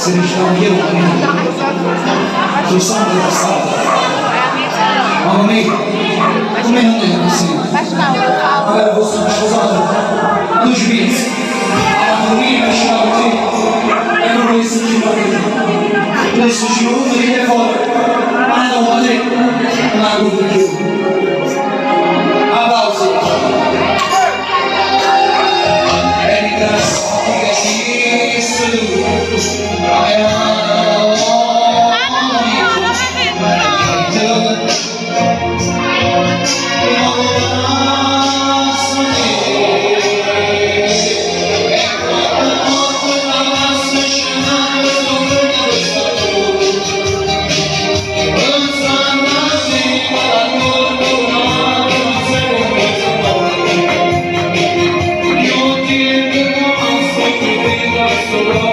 io tu sono devastato. Mamma mia, come non è così? Magari fosse sposato, non ci pensi. La famiglia lasciava te e non volessi sentire. Adesso ci vuole venire fuori, ma non va te, non ha avuto più. Applausi. E ringrazio che ci sono. So